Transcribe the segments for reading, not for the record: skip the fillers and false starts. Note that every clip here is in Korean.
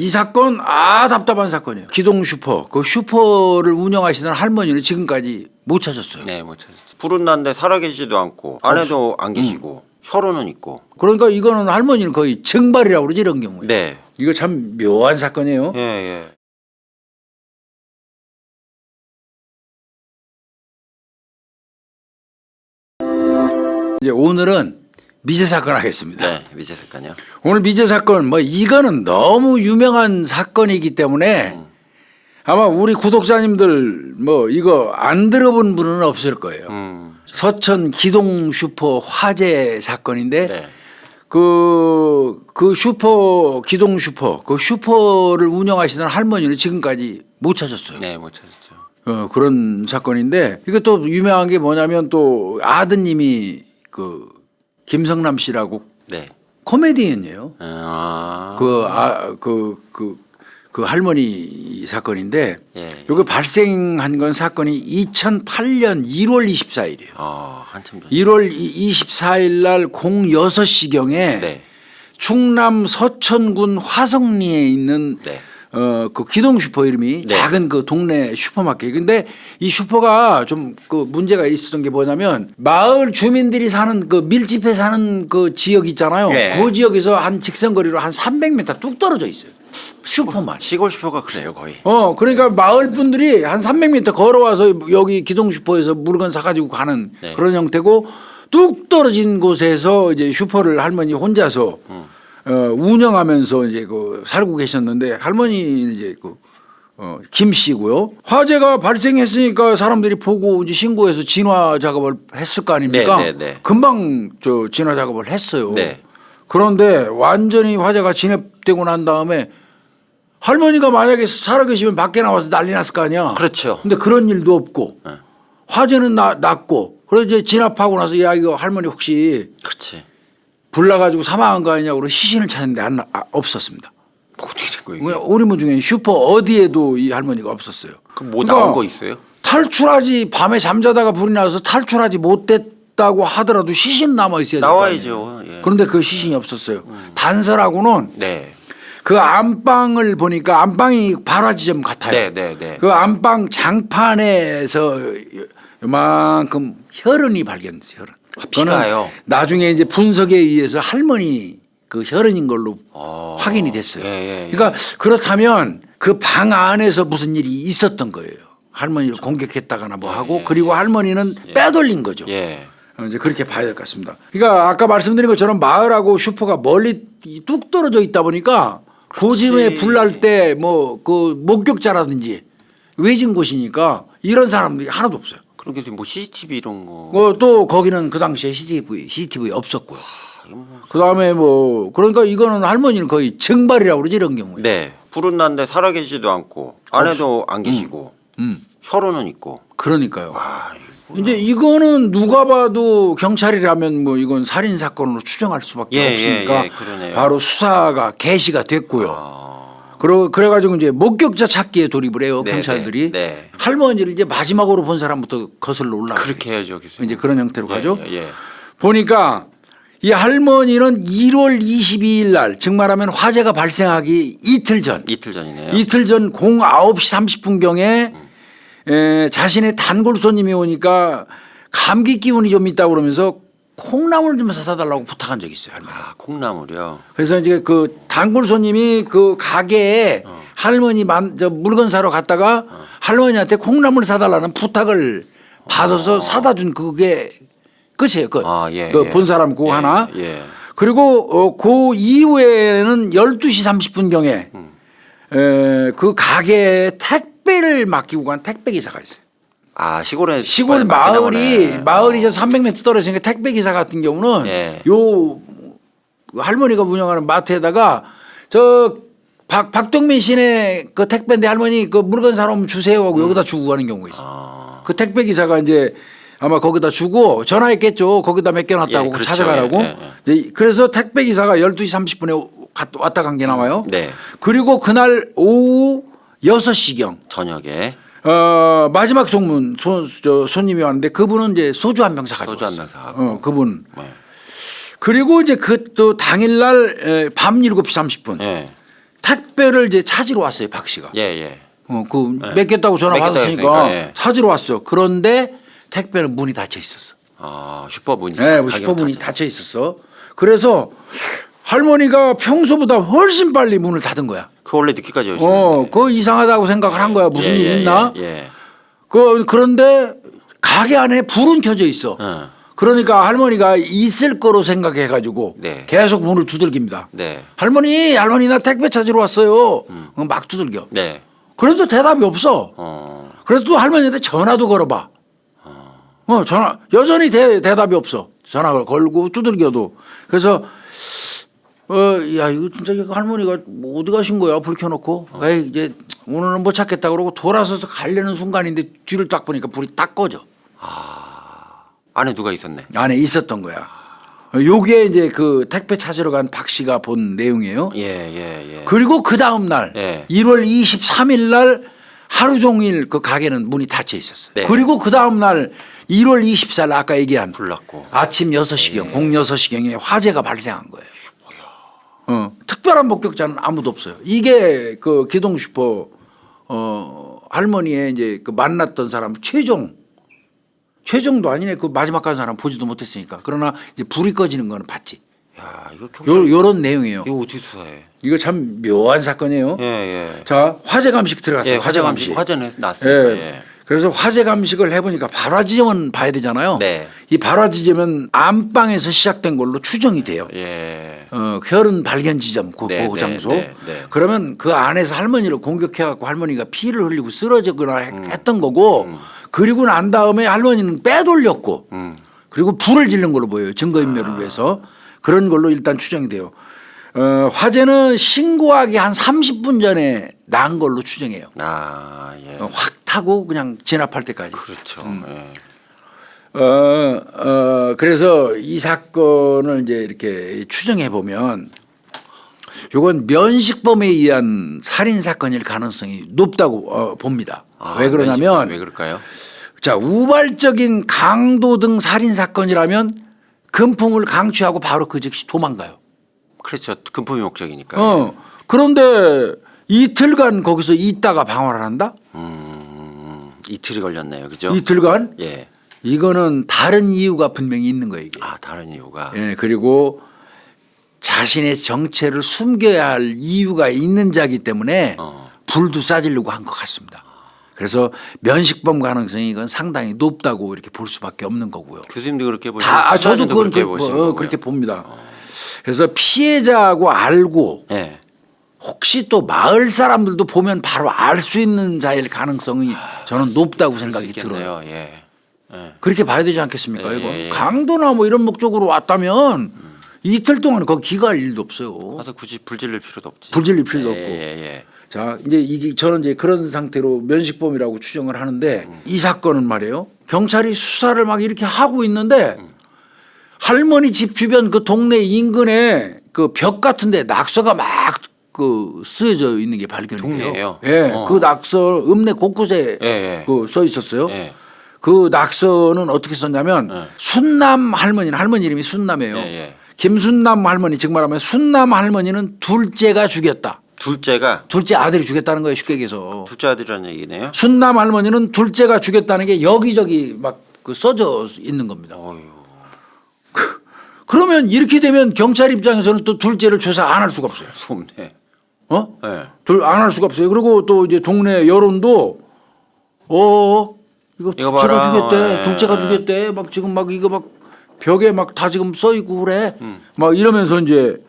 이 사건 답답한 사건이에요. 기동 슈퍼. 그 슈퍼를 운영하시던 할머니는 지금까지 못 찾았어요. 네, 못 찾았어요. 불은 났는데 살아계시지도 않고 아내도 안 계시고 혈흔은 있고. 그러니까 이거는 할머니는 거의 증발이라고 그러지 이런 경우에. 네. 이거 참 묘한 사건이에요. 예, 예. 이제 오늘은 미제 사건 하겠습니다. 네, 미제 사건이요. 오늘 미제 사건 이거는 너무 유명한 사건이기 때문에 아마 우리 구독자님들 이거 안 들어본 분은 없을 거예요. 서천 기동 슈퍼 화재 사건인데 네. 그 슈퍼 기동 슈퍼 그 슈퍼를 운영하시던 할머니는 지금까지 못 찾았어요. 네, 못 찾았죠. 그런 사건인데 이것도 유명한 게 뭐냐면 또 아드님이 그 김성남 씨라고 네. 코미디언이에요. 아. 그 할머니 사건인데 예. 이거 발생한 건 사건이 2008년 1월 24일이에요. 한참 전. 1월 24일 날 06시경에 네. 충남 서천군 화성리에 있는 네. 그 기동 슈퍼 이름이 네. 작은 그 동네 슈퍼마켓. 근데 이 슈퍼가 좀 그 문제가 있었던 게 뭐냐면 마을 주민들이 사는 그 밀집해 사는 그 지역 있잖아요. 네. 그 지역에서 한 직선거리로 한 300m 뚝 떨어져 있어요. 슈퍼만. 시골 슈퍼가 그래요, 거의. 그러니까 마을 분들이 한 300m 걸어와서 여기 기동 슈퍼에서 물건 사가지고 가는 네. 그런 형태고 뚝 떨어진 곳에서 이제 슈퍼를 할머니 혼자서 운영하면서 이제 그 살고 계셨는데 할머니는 이제 김 씨고요. 화재가 발생했으니까 사람들이 보고 이제 신고해서 진화 작업을 했을 거 아닙니까? 네, 네, 네. 금방 진화 작업을 했어요. 네. 그런데 완전히 화재가 진압되고 난 다음에 할머니가 만약에 살아계시면 밖에 나와서 난리 났을 거 아니야. 그렇죠. 근데 그런 일도 없고 네. 화재는 났고 그래서 이제 진압하고 나서 야 이거 할머니 혹시 그렇지. 불나가지고 사망한 거 아니냐고 시신을 찾는데 없었습니다. 어떻게 된 거예요? 우리 중에 슈퍼 어디에도 이 할머니가 없었어요. 그럼 뭐 나온 거 있어요? 탈출하지 밤에 잠자다가 불이 나서 탈출하지 못했다고 하더라도 시신 남아 있어야 될 거 아니에요. 나와야죠. 예. 그런데 그 시신이 없었어요. 단서라고는 네. 그 안방을 보니까 안방이 발화지점 같아요. 네, 네, 네. 그 안방 장판에서 이만큼 혈흔이 발견됐어요. 혈흔. 피가요? 그거는 나중에 이제 분석에 의해서 할머니 그 혈흔인 걸로 확인이 됐어요. 예, 예. 그러니까 그렇다면 그 방 안에서 무슨 일이 있었던 거예요. 할머니를 공격했다거나 뭐 하고 그리고 할머니는 빼돌린 거죠. 예. 이제 그렇게 봐야 될 것 같습니다. 그러니까 아까 말씀드린 것처럼 마을하고 슈퍼가 멀리 뚝 떨어져 있다 보니까 고짐에 불날 때 그 목격자라든지 외진 곳이니까 이런 사람들이 하나도 없어요. 그러게 뭐 CCTV 이런 거. 또 거기는 그 당시에 CCTV 없었고요. 그 다음에 그러니까 이거는 할머니는 거의 증발이라고 그러지 이런 경우에. 네. 불은 났는데 살아계시지도 않고 아내도 안 계시고 혈흔은 있고. 그러니까요. 이제 이거는 누가 봐도 경찰이라면 이건 살인 사건으로 추정할 수밖에 없으니까 그러네요. 바로 수사가 개시가 됐고요. 그래가지고 이제 목격자 찾기에 돌입을 해요. 네, 경찰들이. 네. 할머니를 이제 마지막으로 본 사람부터 거슬러 올라가요. 그렇게 해야죠, 교수님. 이제 그런 형태로 가죠. 예. 보니까 이 할머니는 1월 22일 날 즉 말하면 화재가 발생하기 이틀 전. 이틀 전이네요. 이틀 전 09시 30분경에 자신의 단골 손님이 오니까 감기 기운이 좀 있다고 그러면서 콩나물 좀 사다 달라고 부탁한 적이 있어요. 할머니. 콩나물이요. 그래서 이제 그 단골 손님이 그 가게에 할머니 물건 사러 갔다가 할머니한테 콩나물 사달라는 부탁을 받아서 사다 준 그게 끝이에요. 끝. 본 사람 그거 하나. 예. 그리고 그 이후에는 12시 30분경에 그 가게에 택배를 맡기고 간 택배 기사가 있어요. 시골 마을이 300m 떨어지니까 택배 기사 같은 경우는 요 할머니가 운영하는 마트에다가 박동민 씨네 그 택배인데 할머니 그 물건 사러 오면 주세요 하고 여기다 주고 가는 경우가 있어요. 그 택배 기사가 이제 아마 거기다 주고 전화했겠죠. 거기다 맡겨놨다고 그렇죠. 찾아가라고. 그래서 택배 기사가 12시 30분에 왔다 간 게 나와요. 네. 그리고 그날 오후 6시경 저녁에 마지막 송문 손님이 왔는데 그분은 이제 소주 한 병 사가지고 소주 한 병 사가지고. 그분. 네. 그리고 이제 그 또 당일날 밤 7시 30분. 네. 택배를 이제 찾으러 왔어요, 박 씨가. 예, 예. 그 맺겠다고 전화 맺겠다고 받았으니까 했으니까, 예. 찾으러 왔어. 그런데 택배는 문이 닫혀 있었어. 아, 슈퍼문이. 네, 슈퍼문이 닫혀 있었어. 그래서 할머니가 평소보다 훨씬 빨리 문을 닫은 거야. 그 원래 늦게까지 오시는데. 그거 이상하다고 생각을 한 거야. 무슨 일 있나? 예. 그런데 가게 안에 불은 켜져 있어. 그러니까 할머니가 있을 거로 생각해 가지고 네. 계속 문을 두들깁니다. 네. 할머니 나 택배 찾으러 왔어요. 막 두들겨. 네. 그래도 대답이 없어. 그래서 또 할머니한테 전화도 걸어봐. 전화 여전히 대답이 없어. 전화를 걸고 두들겨도. 그래서 야 이거 진짜 이거 할머니가 뭐 어디 가신 거야? 불 켜놓고. 에이 이제 오늘은 못 찾겠다 그러고 돌아서서 가려는 순간인데 뒤를 딱 보니까 불이 딱 꺼져. 안에 누가 있었네. 안에 있었던 거야. 요게 이제 그 택배 찾으러 간 박 씨가 본 내용이에요. 예. 그리고 그 다음 날 예. 1월 23일 날 하루 종일 그 가게는 문이 닫혀 있었어요. 네. 그리고 그 다음 날 1월 24일 아까 얘기한 불 났고. 아침 6시경, 06시경에 화재가 발생한 거예요. 특별한 목격자는 아무도 없어요. 이게 그 기동 슈퍼 할머니의 이제 그 만났던 사람 최종도 아니네. 그 마지막 간 사람 보지도 못했으니까. 그러나 이제 불이 꺼지는 거는 봤지. 야, 이거 경찰 요런 내용이에요. 이거 어떻게 수사해? 이거 참 묘한 사건이에요. 예. 자, 화재 감식 들어갔어요. 예, 화재 감식. 화재는 났으니까. 예. 예. 그래서 화재 감식을 해보니까 발화 지점은 봐야 되잖아요. 네. 이 발화 지점은 안방에서 시작된 걸로 추정이 돼요. 예. 혈흔 발견 지점 그 네, 장소. 네. 그러면 그 안에서 할머니를 공격해갖고 할머니가 피를 흘리고 쓰러지거나 했던 거고 그리고 난 다음에 할머니는 빼돌렸고 그리고 불을 지른 걸로 보여요. 증거인멸을 위해서. 그런 걸로 일단 추정이 돼요. 화재는 신고하기 한 30분 전에 난 걸로 추정해요. 아, 예. 확 타고 그냥 진압할 때까지. 그렇죠. 예. 그래서 이 사건을 이제 이렇게 추정해 보면 이건 면식범에 의한 살인 사건일 가능성이 높다고 봅니다. 왜 그러냐면 왜 그럴까요? 자, 우발적인 강도 등 살인 사건이라면 금품을 강취하고 바로 그 즉시 도망가요. 그렇죠. 금품이 목적이니까. 그런데 이틀간 거기서 있다가 방화를 한다? 이틀이 걸렸네요. 그죠? 이틀간? 예. 이거는 다른 이유가 분명히 있는 거예요, 이게. 아, 다른 이유가. 예, 그리고 자신의 정체를 숨겨야 할 이유가 있는 자기 때문에 불도 싸지려고 한 것 같습니다. 그래서 면식범 가능성이 이건 상당히 높다고 이렇게 볼 수밖에 없는 거고요. 교수님도 그렇게 보시고 저도 그건 그렇게 보시는 거고요. 그렇게 봅니다. 그래서 피해자하고 알고 예. 혹시 또 마을 사람들도 보면 바로 알 수 있는 자일 가능성이 저는 높다고 생각이 들어요. 예. 예. 그렇게 봐야 되지 않겠습니까? 예, 이거 예. 강도나 뭐 이런 목적으로 왔다면 이틀 동안 거기 기가할 일도 없어요. 가서 굳이 불 지를 필요도 없지. 불 지를 필요도 없고. 예. 자, 이제 이게 저는 이제 그런 상태로 면식범이라고 추정을 하는데 이 사건은 말이에요. 경찰이 수사를 막 이렇게 하고 있는데 할머니 집 주변 그 동네 인근에 그 벽 같은데 낙서가 막 그 쓰여져 있는 게 발견이 돼요. 동네예요? 예, 그 낙서 읍내 곳곳에 예. 그 써 있었어요. 예. 그 낙서는 어떻게 썼냐면 예. 순남 할머니 이름이 순남이에요. 예. 김순남 할머니 즉 말하면 순남 할머니는 둘째가 죽였다. 둘째 아들이 죽였다는 거예요. 쉽게 얘기해서. 둘째 아들이라는 얘기네요. 순남 할머니는 둘째가 죽였다는 게 여기저기 막 그 써져 있는 겁니다. 어휴. 그러면 이렇게 되면 경찰 입장에서는 또 둘째를 조사 안 할 수가 없어요. 무섭네. 예. 예. 안 할 수가 없어요. 그리고 또 이제 동네 여론도 이거 둘째가 봐라. 죽였대. 예. 둘째가 죽였대. 막 지금 막 이거 막 벽에 막 다 지금 써 있고 그래. 막 이러면서 이제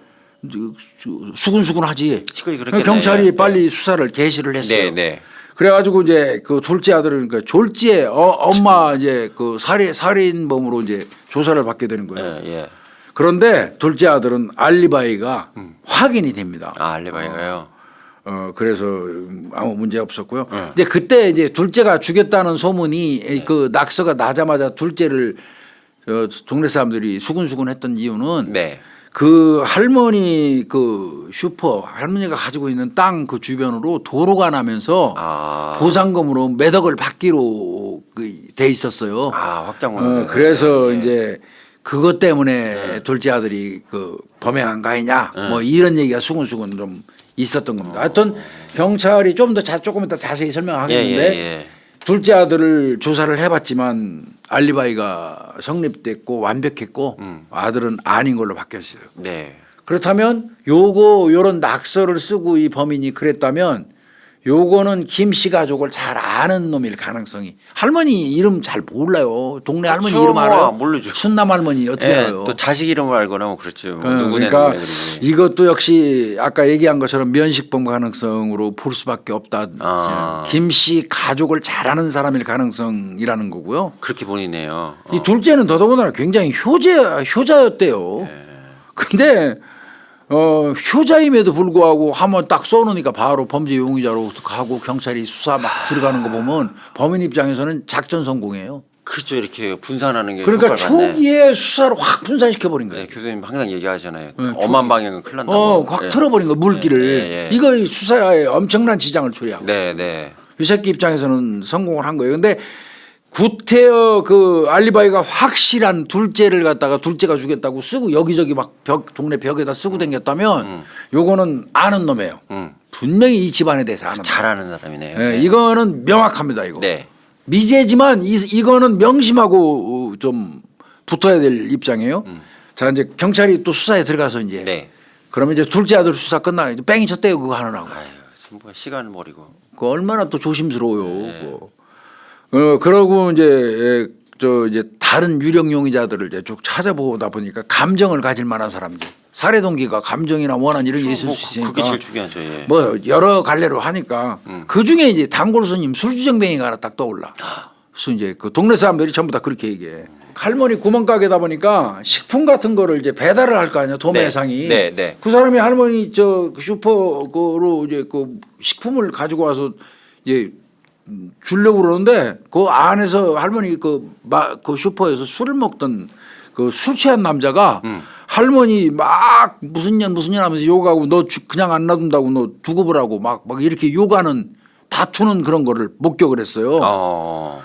수근수근하지. 시간이 그렇겠네. 경찰이 빨리 수사를 개시를 했어요. 네. 그래가지고 이제 그 둘째 아들은 그러니까 졸지에 엄마 이제 그 살인범으로 이제 조사를 받게 되는 거예요. 예. 그런데 둘째 아들은 알리바이가 확인이 됩니다. 아, 알리바이가요. 그래서 아무 문제 없었고요. 근데 그때 이제 둘째가 죽였다는 소문이 그 낙서가 나자마자 둘째를 동네 사람들이 수근수근했던 이유는 네. 그 할머니 그 슈퍼 할머니가 가지고 있는 땅 그 주변으로 도로가 나면서 보상금으로 몇 억을 받기로 돼 있었어요. 확장을. 그래서 이제 그것 때문에 둘째 아들이 그 범행한 거 아니냐 뭐 이런 얘기가 수근수근 좀 있었던 겁니다. 하여튼 경찰이 좀 더 조금 이따 자세히 설명하겠는데 예. 둘째 아들을 조사를 해봤지만 알리바이가 성립됐고 완벽했고 아들은 아닌 걸로 바뀌었어요. 네. 그렇다면 요런 낙서를 쓰고 이 범인이 그랬다면 요거는 김 씨 가족을 잘 아는 놈일 가능성이. 할머니 이름 잘 몰라요. 동네 할머니 그렇죠. 이름 알아요? 모르죠. 순남 할머니 어떻게 예, 알아요? 또 자식 이름을 알거나 뭐 그렇죠. 누구네 그러니까 누구네 그러지. 이것도 역시 아까 얘기한 것처럼 면식범 가능성으로 볼 수밖에 없다. 아. 김 씨 가족을 잘 아는 사람일 가능성이라는 거고요. 그렇게 보이네요. 이 둘째는 더더군다나 굉장히 효자였대요. 예. 근데 효자임에도 불구하고 한번 딱 써놓으니까 바로 범죄 용의자로 가고 경찰이 수사 막 들어가는 거 보면 범인 입장에서는 작전 성공이에요. 그렇죠. 이렇게 분산하는 게 그러니까 효과를 받네. 초기에 수사를 확 분산시켜 버린 거예요. 네, 교수님 항상 얘기하잖아요. 네, 엄한 방향은 큰일 난다고. 확 예. 틀어버린 거 물기를. 예. 이거 수사에 엄청난 지장을 초래하고. 네. 이 새끼 입장에서는 성공을 한 거예요. 근데 구태여 그 알리바이가 확실한 둘째를 갖다가 둘째가 죽였다고 쓰고 여기저기 막 동네 벽에다 쓰고 다녔다면 요거는 아는 놈이에요. 분명히 이 집안에 대해서 아는 놈. 잘하는 사람이네요. 예, 이거는 명확합니다. 이거. 네. 미제지만 이거는 명심하고 좀 붙어야 될 입장이에요. 자 이제 경찰이 또 수사에 들어가서 이제 네. 그러면 이제 둘째 아들 수사 끝나 이제 뺑이 쳤대요 그거 하느라고. 아유, 뭐 시간을 버리고. 그 얼마나 또 조심스러워요. 그거. 그러고 이제 이제 다른 유령 용의자들을 이제 쭉 찾아보다 보니까 감정을 가질 만한 사람들, 살해 동기가 감정이나 원한 이런 게 있을 뭐, 수 있으니까 그게 제일 중요하죠. 예. 뭐 여러 갈래로 하니까 그 중에 이제 단골 손님 술주정뱅이가 하나 딱 떠올라. 그래서 이제 그 동네 사람들이 전부 다 그렇게 얘기해. 할머니 구멍가게다 보니까 식품 같은 거를 이제 배달을 할 거 아니야 도매상이. 네. 그 사람이 할머니 저 슈퍼로 이제 그 식품을 가지고 와서 이제 주려고 그러는데 그 안에서 할머니 그 슈퍼에서 술을 먹던 그 술 취한 남자가 할머니 막 무슨 년 하면서 욕하고 너 그냥 안 놔둔다고 너 두고 보라고 막 이렇게 욕하는 다투는 그런 거를 목격을 했어요.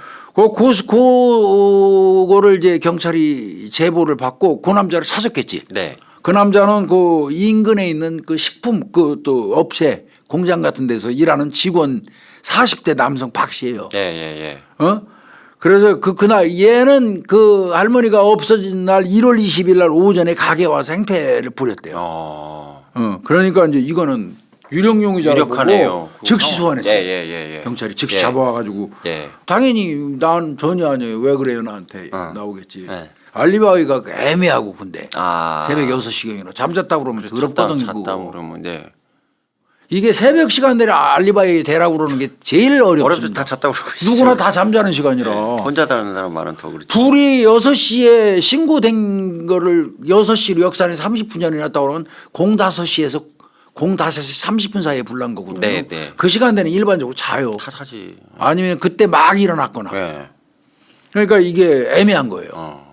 그거를 이제 경찰이 제보를 받고 그 남자를 찾았겠지. 네. 그 남자는 그 인근에 있는 그 식품 그 또 업체 공장 같은 데서 일하는 직원 40대 남성 박 씨예요. 예. 그래서 그날 얘는 그 할머니가 없어진 날 1월 20일 날 오전에 가게 와서 행패를 부렸대요. 그러니까 이제 이거는 유령 용의자로 유력하네요. 보고 즉시 소환했어요. 예. 경찰이 즉시 예. 잡아와가지고 예. 당연히 난 전혀 아니에요. 왜 그래요 나한테 나오겠지. 네. 알리바이가 애매하고 근데 새벽 6시경이나 잠잤다 그러면 더럽거든요. 잤다 그러면 네. 이게 새벽 시간 내에 알리바이 대라고 그러는 게 제일 어렵습니다. 다 잤다고 그러고 있어요. 누구나 다 잠자는 시간이라. 혼자 다니는 사람은 더 그렇죠. 둘이 6시에 신고된 거를 6시로 역산에 30분 전에 났다고 그러면 05시에서 30분 사이에 불난 거거든요. 네. 그 시간대는 일반적으로 자요. 다 자지. 아니면 그때 막 일어났거나. 네. 그러니까 이게 애매한 거예요.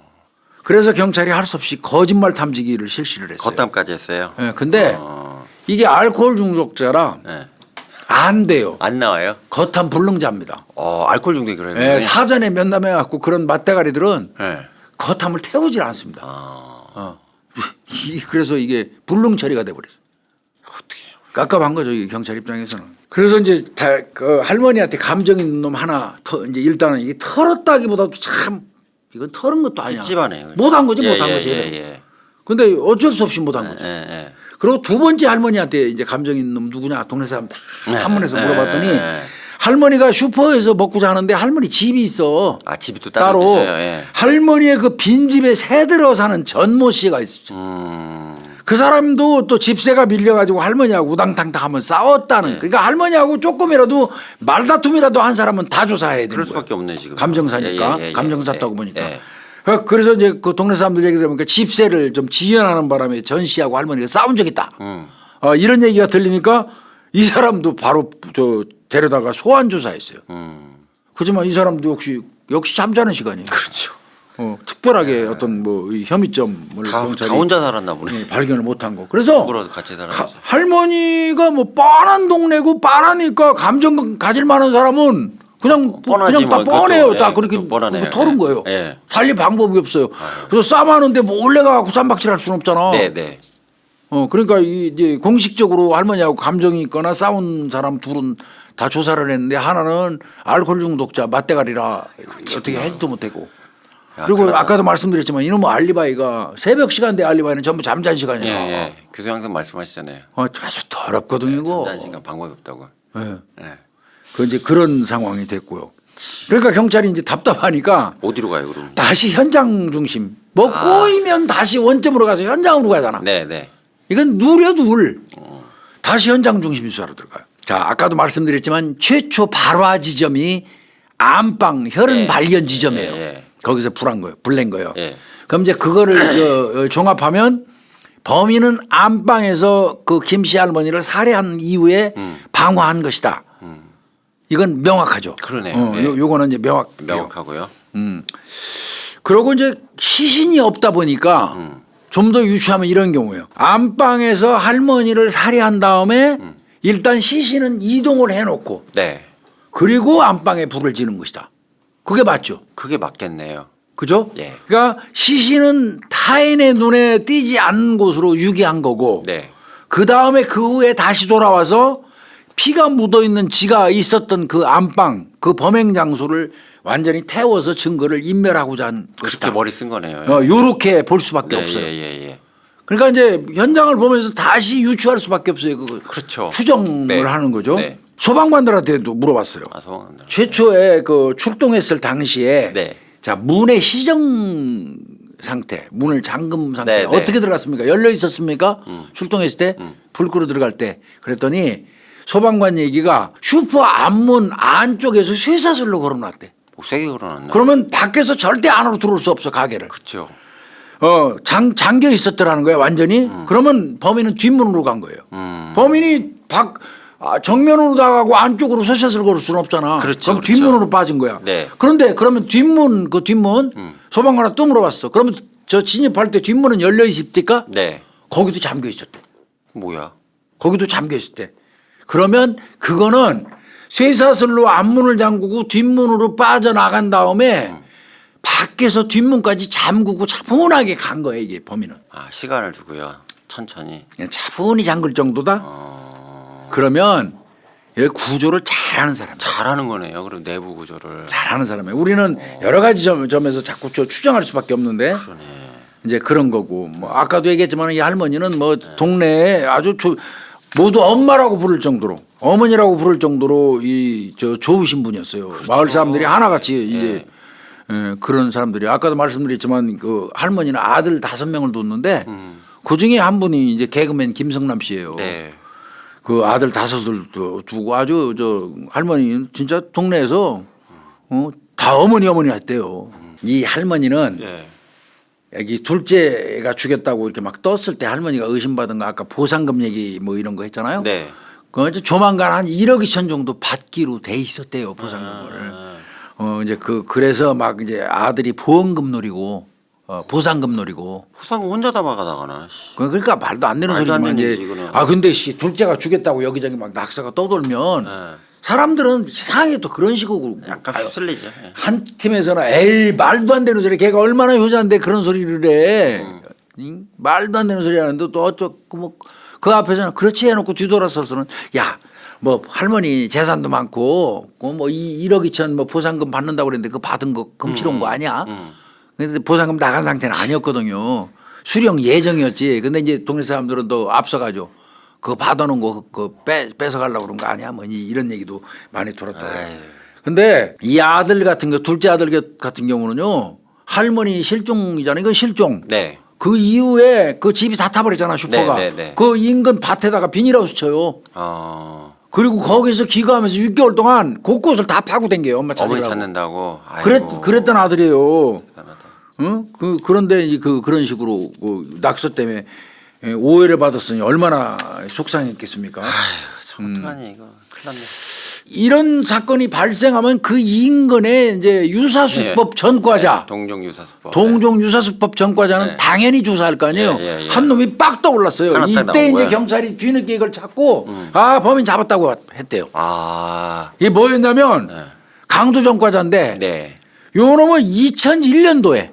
그래서 경찰이 할 수 없이 거짓말 탐지기를 실시를 했어요. 겉담까지 했어요. 네, 근데 이게 알코올 중독자라 네. 안 돼요. 안 나와요? 겉한 불능자입니다. 알코올 중독이 그래요. 네, 사전에 면담해 갖고 그런 맞대가리들은 네. 겉함을 태우질 않습니다. 그래서 이게 불능 처리가 돼버렸어요. 어떻게 해요? 깝깝한 거죠, 이 경찰 입장에서는. 그래서 이제 그 할머니한테 감정 있는 놈 하나 이제 일단은 이게 털었다기보다도 참 이건 털은 것도 아니야. 찝찝하네요. 못한 거지, 못한 거지. 예. 근데 어쩔 수 없이 못한 거죠. 예. 그리고 두 번째 할머니한테 이제 감정 있는 놈 누구냐 동네 사람 다 한문에서 물어봤더니 할머니가 슈퍼에서 먹고 자는데 할머니 집이 있어. 집이 또 따로 있어요. 예. 할머니의 그 빈집에 새 들어 사는 전모 씨가 있었죠. 그 사람도 또 집세가 밀려가지고 할머니하고 우당탕탕 하면 싸웠다는. 그러니까 할머니하고 조금이라도 말다툼이라도 한 사람은 다 조사해야 되는 그럴 거예요. 수밖에 없네 지금. 감정사니까. 감정사다고 보니까. 예. 그래서 이제 그 동네 사람들 얘기 들어보니까 집세를 좀 지연하는 바람에 전 씨하고 할머니가 싸운 적이 있다. 이런 얘기가 들리니까 이 사람도 바로 데려다가 소환 조사했어요. 그렇지만 이 사람도 역시 잠자는 시간이에요. 그렇죠. 특별하게 어떤 뭐 이 혐의점을 다 경찰이 혼자 살았나 보네. 발견을 못한 거. 그래서 누구라도 같이 살았죠. 할머니가 뭐 뻔한 동네고 뻔하니까 감정 가질 만한 사람은 그냥 뻔하지 다 뭐. 뻔해요. 그것도, 다 예, 그렇게 그것도 뻔하네요. 털은 거예요. 예. 달리 방법이 없어요. 그래서 싸움하는데 뭐 올래 가고 쌈박질 할 수는 없잖아. 네. 그러니까 이제 공식적으로 할머니하고 감정이 있거나 싸운 사람 둘은 다 조사를 했는데 하나는 알코올 중독자 맞대가리라 어떻게 해지도 못하고. 그리고 아까도 말씀드렸지만 이놈의 알리바이가 새벽 시간대 알리바이는 전부 잠잔 시간이야. 예. 교수 항상 말씀하시잖아요. 아주 더럽거든요 이거. 잠잔 시간 방법이 없다고. 예. 예. 그 이제 그런 상황이 됐고요. 그러니까 경찰이 이제 답답하니까 어디로 가요 그럼? 다시 현장 중심. 뭐 꼬이면 다시 원점으로 가서 현장으로 가잖아. 네. 이건 누려둘 다시 현장 중심 수사로 들어가요. 자, 아까도 말씀드렸지만 최초 발화 지점이 안방 혈흔 발견 지점이에요. 예. 거기서 불낸 거예요. 예. 그럼 이제 그거를 종합하면 범인은 안방에서 그 김씨 할머니를 살해한 이후에 방화한 것이다. 이건 명확하죠. 그러네요. 예. 요거는 이제 명확하고요. 그러고 이제 시신이 없다 보니까 좀 더 유추하면 이런 경우예요. 안방에서 할머니를 살해한 다음에 일단 시신은 이동을 해놓고 네. 그리고 안방에 불을 지는 것이다. 그게 맞죠. 그게 맞겠네요. 그죠? 예. 그러니까 시신은 타인의 눈에 띄지 않는 곳으로 유기한 거고 네. 그 다음에 그 후에 다시 돌아와서 피가 묻어있는 지가 있었던 그 안방 그 범행 장소를 완전히 태워서 증거를 인멸하고자 한 것이다. 그렇게 머리 쓴 거네요. 요렇게 볼 수밖에 없어요. 예. 그러니까 이제 현장을 보면서 다시 유추할 수밖에 없어요. 그렇죠. 추정을 네. 하는 거죠. 네. 소방관들한테도 물어봤어요. 소방관들. 최초에 그 출동했을 당시에 네. 자 문의 시정 상태, 문을 잠금 상태 네, 네. 어떻게 들어갔습니까? 열려 있었습니까? 출동했을 때 불 끄러 들어갈 때 그랬더니 소방관 얘기가 슈퍼 앞문 안쪽에서 쇠사슬로 걸어놨대. 못 세게 걸어놨나? 그러면 밖에서 절대 안으로 들어올 수 없어 가게를. 그렇죠. 잠겨 있었더라는 거야 완전히. 그러면 범인은 뒷문으로 간 거예요. 범인이 정면으로 나가고 안쪽으로 쇠사슬 걸을 수는 없잖아. 그렇죠, 그럼 그렇죠. 뒷문으로 빠진 거야. 네. 그런데 그러면 뒷문 소방관한테 또 물어봤어. 그러면 저 진입할 때 뒷문은 열려 있습니까? 네. 거기도 잠겨 있었대. 뭐야? 거기도 잠겨 있었대. 그러면 그거는 쇠사슬로 앞문을 잠그고 뒷문으로 빠져나간 다음에 밖에서 뒷문까지 잠그고 차분하게 간 거예요 이게 범인은. 시간을 두고요. 천천히. 그냥 차분히 잠글 정도다. 그러면 여기 구조를 잘하는 사람. 잘하는 거네요. 그럼 내부 구조를. 잘하는 사람이에요. 우리는 여러 가지 점에서 자꾸 추정할 수밖에 없는데 이제 그런 거고 뭐 아까도 얘기했지만 이 할머니는 뭐 동네에 아주 모두 엄마라고 부를 정도로 어머니라고 부를 정도로 좋으신 분이었어요. 그렇죠. 마을 사람들이 하나같이 이제 그런 사람들이 아까도 말씀드렸지만 그 할머니는 아들 5명을 뒀는데 그 중에 한 분이 이제 개그맨 김성남 씨예요. 네. 그 아들 5을 두고 아주 할머니 진짜 동네에서 다 어머니 했대요. 이 할머니는 네. 여기 둘째가 죽였다고 이렇게 막 떴을 때 할머니가 의심받은 거 아까 보상금 얘기 뭐 이런 거 했잖아요. 네. 그 이제 조만간 한 1억 2천 정도 받기로 돼 있었대요 보상금을. 이제 그래서 막 이제 아들이 보험금 노리고 보상금 노리고. 보상금 혼자 다 막아나가나. 그러니까 말도 안 되는 말도 안 소리지만 되는 이제 얘기지, 근데 둘째가 죽였다고 여기저기 막 낙서가 떠돌면 사람들은 이상하게 또 그런 식으로 약간 휩쓸리죠. 예. 한 팀에서는 에이 말도 안 되는 소리 걔가 얼마나 효자인데 그런 소리를 해. 말도 안 되는 소리 하는데 또 어쩌고 뭐 그 앞에서는 그렇지 해놓고 뒤돌아서서는 야 뭐 할머니 재산도 많고 뭐 1억 2천 뭐 보상금 받는다고 그랬는데 그거 받은 거 금치러온 거 아니야. 근데 보상금 나간 상태는 아니었거든요. 수령 예정이었지. 근데 이제 동네 사람들은 또 앞서가죠. 그거 받아놓은 거 그거 뺏어가려고 그런 거 아니야. 뭐 이런 얘기도 많이 들었더라고요. 근데 이 아들 같은 거 둘째 아들 같은 경우는요. 할머니 실종이잖아요. 이건 실종. 네. 그 이후에 그 집이 다 타버렸잖아 슈퍼가. 네. 그 인근 밭에다가 비닐하우스 쳐요. 그리고 거기서 기거하면서 6개월 동안 곳곳을 다 파고 댕겨요. 엄마 찾으라고. 어머니 찾는다고. 아이고. 그랬던 아들이에요. 대단하다. 응? 그런데 그런 식으로 낙서 때문에 오해를 받았으니 얼마나 속상했겠습니까? 참 어떡하니 이거. 큰일 났네. 이런 사건이 발생하면 그 인근에 이제 유사수법 전과자, 동종유사수법. 동종유사수법 전과자는 네. 당연히 조사할 거 아니에요. 예. 한 놈이 빡 떠올랐어요. 하나 딱 이때 나온 이제 거야. 경찰이 뒤늦게 이걸 찾고 범인 잡았다고 했대요. 이게 뭐였냐면 강도 전과자인데 네. 요 놈은 2001년도에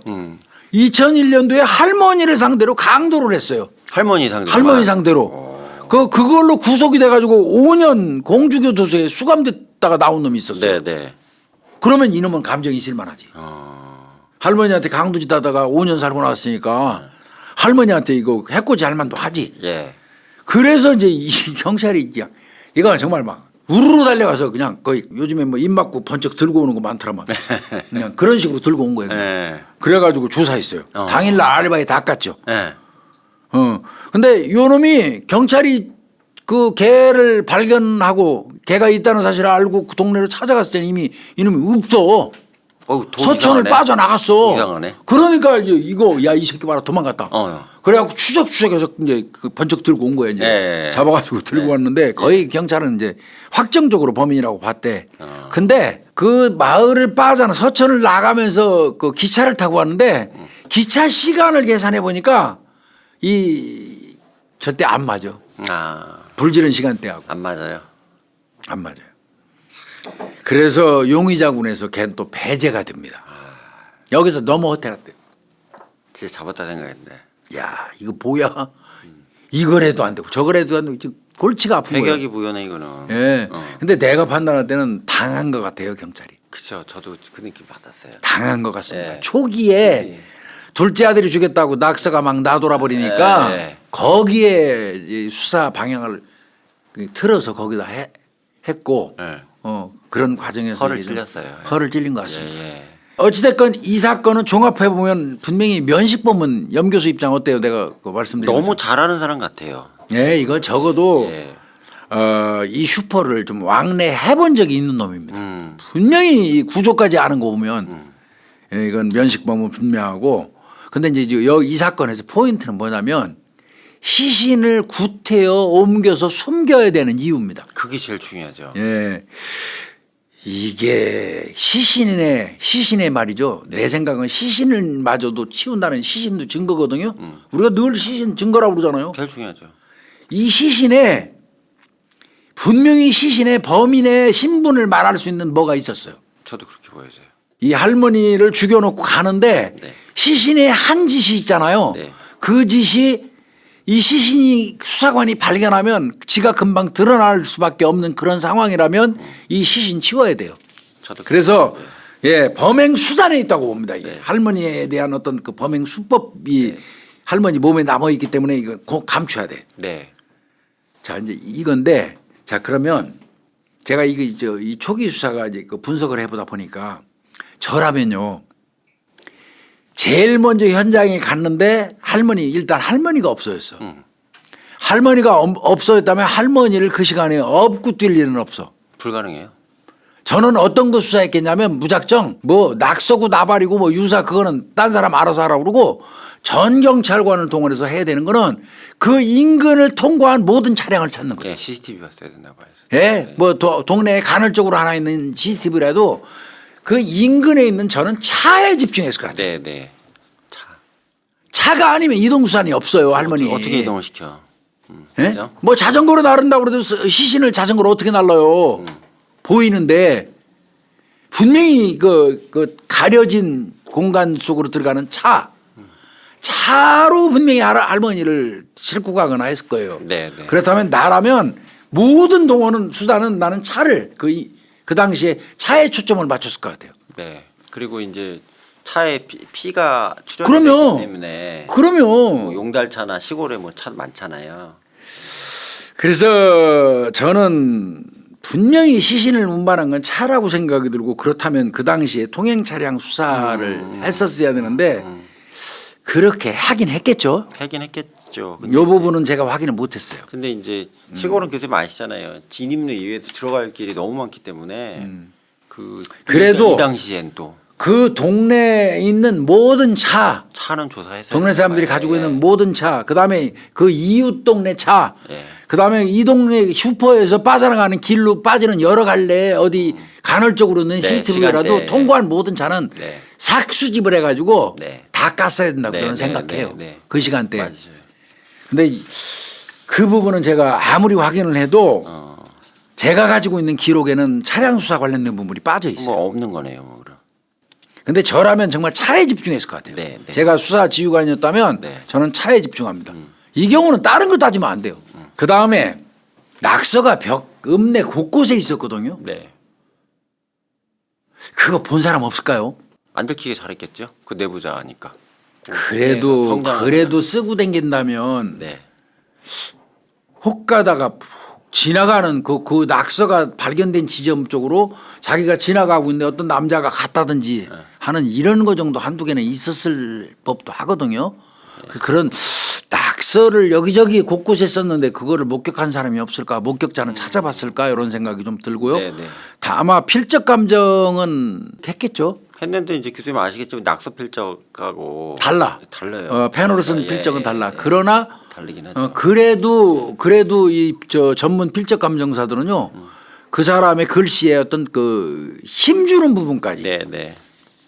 할머니를 상대로 강도를 했어요. 할머니 상대로. 할머니 상대로. 그걸로 구속이 돼가지고 5년 공주교도소에 수감됐다가 나온 놈이 있었어요. 네네. 그러면 이놈은 감정이 있을 만하지. 할머니한테 강도짓 하다가 5년 살고 나왔으니까 할머니한테 이거 해코지 할 만도 하지. 예. 그래서 이제 이 경찰이 그냥 이건 정말 막 우르르 달려가서 그냥 거의 요즘에 뭐 입 막고 번쩍 들고 오는 거 많더라만. 그냥 그런 식으로 들고 온 거예요. 예. 그래가지고 조사했어요. 당일날 알바에 다 깠죠. 예. 근데 요 놈이 경찰이 그 개를 발견하고 개가 있다는 사실을 알고 그 동네로 찾아갔을 때는 이미 이놈이 없어. 서천을 이상하네. 빠져나갔어. 이상하네. 그러니까 이거 야 이 새끼 봐라 도망갔다. 그래갖고 추적해서 이제 그 번쩍 들고 온 거예요. 이제 예. 잡아가지고 들고 왔는데 거의 경찰은 이제 확정적으로 범인이라고 봤대. 근데 그 마을을 빠져나 서천을 나가면서 그 기차를 타고 왔는데 기차 시간을 계산해 보니까 이 저때 안 맞아. 불지른 시간대하고 안 맞아요. 안 맞아요. 그래서 용의자군에서 걔는 또 배제가 됩니다. 여기서 너무 허탈했대. 진짜 잡았다 생각했는데. 야 이거 뭐야? 이걸 해도 안 되고 저걸 해도 안 되고 지금 골치가 아픈 거예요. 회격이 부연해 이거는. 예. 근데 내가 판단할 때는 당한 것 같아요 경찰이. 그렇죠. 저도 그 느낌 받았어요. 당한 것 같습니다. 예. 초기에 예. 둘째 아들이 주겠다고 낙서가 막 나돌아 버리니까 예. 거기에 이 수사 방향을 틀어서 거기다 했고 예. 그런 과정에서 허를 이제 좀 찔렸어요. 허를 찔린 것 같습니다. 예. 어찌됐건 이 사건은 종합해 보면 분명히 면식범은 염 교수 입장 어때요? 내가 말씀드린 너무 잘하는 사람 같아요. 예, 이거 적어도 예. 이 슈퍼를 좀 왕래해 본 적이 있는 놈입니다. 음. 분명히 이 구조까지 아는 거 보면 예, 이건 면식범은 분명하고 근데 이제 이 사건에서 포인트는 뭐냐면 시신을 구태여 옮겨서 숨겨야 되는 이유입니다. 그게 제일 중요하죠. 예. 이게 시신의 말이죠. 내 생각은 시신을 마저도 치운다는 시신도 증거거든요. 우리가 늘 시신 증거라고 그러잖아요. 제일 중요하죠. 이 시신에 분명히 시신의 범인의 신분을 말할 수 있는 뭐가 있었어요. 저도 그렇게 보여져요. 이 할머니를 죽여놓고 가는데 네. 시신에 한 짓이 있잖아요. 네. 그 짓이 이 시신이 수사관이 발견하면 지가 금방 드러날 수밖에 없는 그런 상황이라면 이 시신 치워야 돼요. 저도 그래서 그렇게 보여요. 예 범행 수단에 있다고 봅니다. 이게 네. 할머니에 대한 어떤 그 범행 수법이 할머니 몸에 남아 있기 때문에 이거 꼭 감춰야 돼. 네. 자 이제 이건데 자 그러면 제가 이 초기 수사가 이제 그 분석을 해보다 보니까 저라면요 제일 먼저 현장에 갔는데 일단 할머니가 없어졌어. 할머니가 없어졌다면 할머니를 그 시간에 업고 뛸 일은 없어. 불가능해요. 저는 어떤 거 수사했겠냐면 무작정 뭐 낙서고 나발이고 뭐 유사 그거는 딴 사람 알아서 하라고 그러고 전 경찰관을 동원해서 해야 되는 거는 그 인근을 통과한 모든 차량을 찾는 거예요. 네, CCTV 봤어야 된다고 봐야죠. 예, 뭐 동네에 간헐적으로 하나 있는 CCTV라도 그 인근에 있는 저는 차에 집중했을 것 같아요. 네, 네. 차가 아니면 이동 수단이 없어요, 할머니. 어떻게 이동을 시켜? 예? 그죠? 뭐 자전거로 나른다고 그래도 시신을 자전거로 어떻게 날라요? 보이는데 분명히 그 가려진 공간 속으로 들어가는 차로 분명히 할머니를 싣고 가거나 했을 거예요. 네, 네. 그렇다면 나라면 모든 동원은 수단은 나는 차를 그 당시에 차에 초점을 맞췄을 것 같아요. 네. 그리고 이제 차에 피가 그러면 출연되기 때문에 그러면 뭐 용달차나 시골에 뭐 차 많잖아요. 그래서 저는 분명히 시신을 운반한 건 차라고 생각이 들고 그렇다면 그 당시에 통행 차량 수사를 했었어야 되는데 그렇게 하긴 했겠죠. 하긴 했겠죠. 이 부분은 제가 확인을 못했어요. 근데 이제 시골은 교수님 아시잖아요. 진입로 이외에도 들어갈 길이 너무 많기 때문에 그래도 이 당시엔 또 그 동네에 있는 모든 차는 조사해서 동네 사람들이 가지고 있는 모든 그다음에 그 이웃 동네 예. 그다음에 이 동네 슈퍼에서 빠져나가는 길로 빠지는 여러 갈래 어디 간헐적으로 있는 네, CCTV라도 시간대. 통과한 모든 차는 네. 싹 수집을 해가지고 네. 다 깠어야 된다고 네, 저는 네, 생각해요. 네, 네. 그 시간대에. 맞아요. 근데 그 부분은 제가 아무리 확인을 해도 제가 가지고 있는 기록에는 차량 수사 관련된 부분이 빠져 있어요. 뭐 없는 거네요. 뭐 그럼. 근데 저라면 정말 차에 집중했을 것 같아요. 네, 네. 제가 수사 지휘관이었다면 네. 저는 차에 집중합니다. 이 경우는 다른 거 따지면 안 돼요. 그 다음에 낙서가 벽 읍내 곳곳에 있었거든요. 네. 그거 본 사람 없을까요? 안 들키게 잘했겠죠. 그 내부자니까. 그래도 쓰고 댕긴다면 네. 혹 가다가 지나가는 그 낙서가 발견된 지점 쪽으로 자기가 지나가고 있는데 어떤 남자가 갔다든지 하는 이런 거 정도 한두 개는 있었을 법도 하거든요. 그런 낙서를 여기저기 곳곳에 썼는데 그거를 목격한 사람이 없을까, 목격자는 찾아봤을까 이런 생각이 좀 들고요. 네, 네. 다 아마 필적 감정은 했겠죠. 했는데 이제 교수님 아시겠지만 낙서 필적하고 달라요. 펜으로 쓴 예, 필적은 예, 달라. 예. 그러나 다르긴 하죠. 그래도 이 전문 필적 감정사들은요. 그 사람의 글씨에 어떤 그 힘주는 부분까지 네, 네.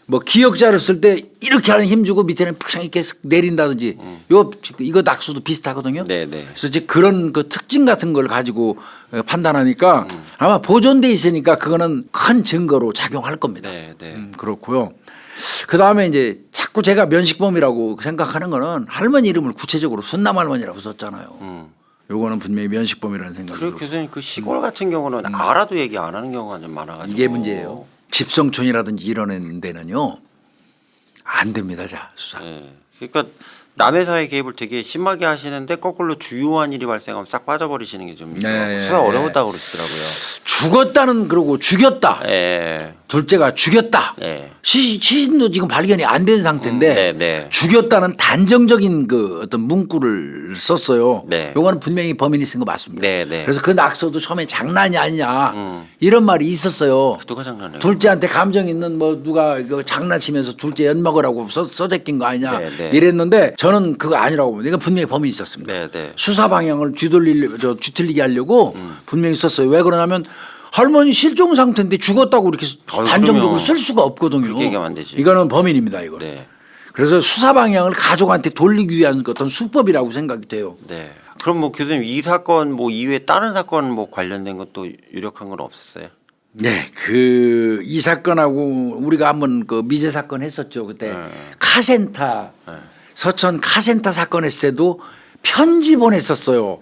뭐 기역자를 쓸 때 이렇게 하는 힘 주고 밑에는 푹 이렇게 내린다든지 이거 낙서도 비슷하거든요. 네, 네. 그래서 이제 그런 그 특징 같은 걸 가지고 판단하니까 아마 보존돼 있으니까 그거는 큰 증거로 작용할 겁니다. 네, 네. 그렇고요. 그 다음에 이제 자꾸 제가 면식범이라고 생각하는 거는 할머니 이름을 구체적으로 순남 할머니라고 썼잖아요. 요거는 분명히 면식범이라는 생각이 그리고 들어요. 교수님 그 시골 같은 경우는 알아도 얘기 안 하는 경우가 좀 많아가지고 이게 문제예요. 집성촌이라든지 이런 데는요 안 됩니다. 자 수사. 네. 그러니까 남의 사회 개입을 되게 심하게 하시는데 거꾸로 주요한 일이 발생하면 싹 빠져버리시는 게 좀 수사 어려웠다고 그러시더라고요. 죽었다는 그러고 죽였다. 네. 둘째가 죽였다. 네. 시신도 지금 발견이 안 된 상태인데 네, 네. 죽였다는 단정적인 그 어떤 문구를 썼어요. 네. 요거는 분명히 범인이 쓴 거 맞습니다. 네, 네. 그래서 그 낙서도 처음에 장난이 아니냐 이런 말이 있었어요. 누가 장난해요? 둘째한테 감정 있는 뭐 누가 이거 장난치면서 둘째 연 먹으라고 써제낀 거 아니냐 네, 네. 이랬는데 저는 그거 아니라고 봅니다. 이건 분명히 범인이 있었습니다. 네, 네. 수사 방향을 뒤틀리게 하려고 분명히 썼어요. 왜 그러냐면 할머니 실종 상태인데 죽었다고 이렇게 단정적으로 그럼요. 쓸 수가 없거든요. 그렇게 얘기하면 안 되지. 이거는 범인입니다. 이거. 네. 그래서 수사 방향을 가족한테 돌리기 위한 어떤 수법이라고 생각이 돼요. 네. 그럼 뭐 교수님 이 사건 뭐 이외에 다른 사건 뭐 관련된 것도 유력한 건 없었어요? 네, 이 사건하고 우리가 한번 그 미제 사건 했었죠. 그때 카센터 서천 카센터 사건 했을 때도 편지 보냈었어요.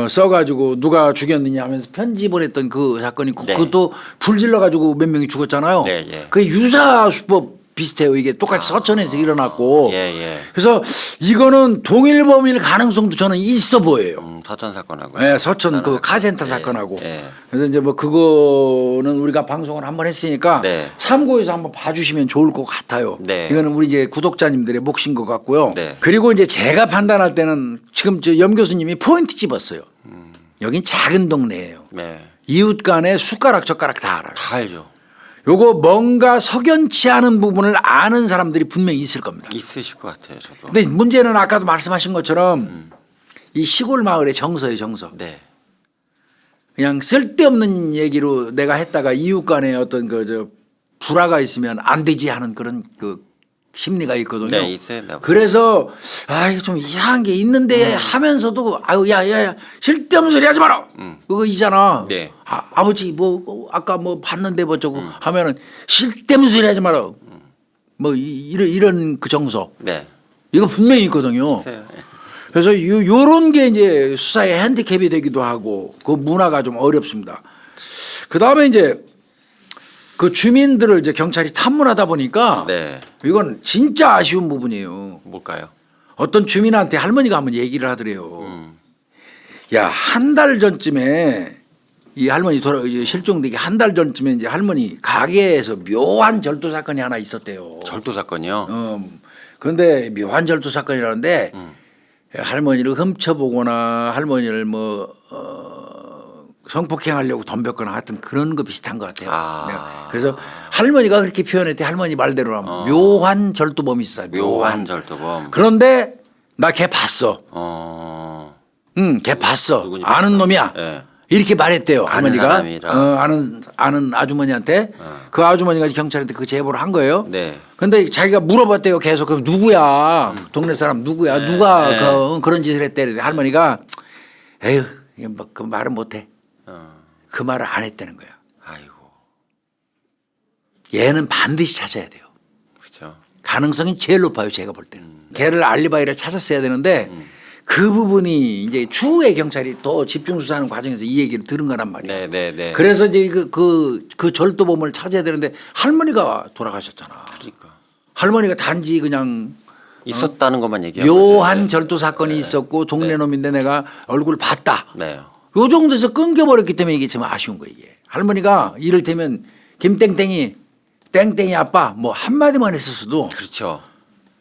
써가지고 누가 죽였느냐 하면서 편지 보냈던 그 사건이 있고 네. 그것도 불질러 가지고 몇 명이 죽었잖아요. 네, 네. 그게 유사 수법 비슷해요. 이게 똑같이 서천에서 일어났고. 예, 예. 그래서 이거는 동일 범일 가능성도 저는 있어 보여요. 서천 사건하고. 네, 서천 그 카센터 사건하고. 예. 그래서 이제 뭐 그거는 우리가 방송을 한번 했으니까 네. 참고해서 한번 봐주시면 좋을 것 같아요. 네. 이거는 우리 이제 구독자님들의 몫인 것 같고요. 네. 그리고 이제 제가 판단할 때는 지금 저 염 교수님이 포인트 집었어요. 여긴 작은 동네예요. 네. 이웃 간에 숟가락 젓가락 다 알아요. 다 알죠. 요거 뭔가 석연치 않은 부분을 아는 사람들이 분명히 있을 겁니다. 있으실 것 같아요, 저도. 근데 문제는 아까도 말씀하신 것처럼 이 시골 마을의 정서예요, 정서. 네. 그냥 쓸데없는 얘기로 내가 했다가 이웃 간에 어떤 불화가 있으면 안 되지 하는 그런 그 심리가 있거든요. 네, 있어요. 네. 그래서 아, 이거 좀 이상한 게 있는데 하면서도 아유 야 쓸데없는 소리 하지 마라. 그거 있잖아. 네. 아버지 뭐 아까 뭐 봤는데 뭐 저거 하면은 쓸데없는 소리 하지 마라. 뭐 이런 그 정서. 네. 이거 분명히 있거든요. 있어요. 예. 그래서 요런 게 이제 수사의 핸디캡이 되기도 하고 그 문화가 좀 어렵습니다. 그 다음에 이제 그 주민들을 이제 경찰이 탐문하다 보니까 네. 이건 진짜 아쉬운 부분이에요. 뭘까요? 어떤 주민한테 할머니가 한번 얘기를 하더래요. 야, 한 달 전쯤에 이 할머니 이제 실종되기 한 달 전쯤에 이제 할머니 가게에서 묘한 절도 사건이 하나 있었대요. 절도 사건이요? 그런데 묘한 절도 사건이라는데 할머니를 훔쳐보거나 할머니를 뭐 성폭행하려고 덤볐거나 하여튼 그런 거 비슷한 것 같아요. 네. 그래서 할머니가 그렇게 표현했대. 할머니 말대로 하면 묘한 절도범이 있어요. 묘한 절도범. 그런데 나 걔 봤어. 걔 봤어. 누군지 아는 놈이야. 네. 이렇게 말했대요. 아는 할머니가. 사람이라. 아는 아주머니한테 그 아주머니가 경찰한테 그 제보를 한 거예요. 네. 근데 자기가 물어봤대요. 계속 그 누구야? 동네 사람 누구야? 누가 네. 그런 짓을 했대. 할머니가 에휴 그 말은 못해. 그 말을 안 했다는 거야. 아이고. 얘는 반드시 찾아야 돼요. 그렇죠. 가능성이 제일 높아요. 제가 볼 때는. 걔를 알리바이를 찾았어야 되는데 그 부분이 이제 추후에 경찰이 더 집중 수사하는 과정에서 이 얘기를 들은 거란 말이에요. 네. 그래서 이제 그 절도범을 찾아야 되는데 할머니가 돌아가셨잖아. 그러니까 할머니가 단지 그냥 있었다는 것만 얘기하고 묘한 있어요. 절도 사건이 있었고 동네 놈인데 내가 얼굴 봤다. 네. 요 정도에서 끊겨버렸기 때문에 이게 참 아쉬운 거예요. 이게. 할머니가 이를테면 김땡땡이 땡땡이 아빠 뭐 한마디만 했었어도 그렇죠.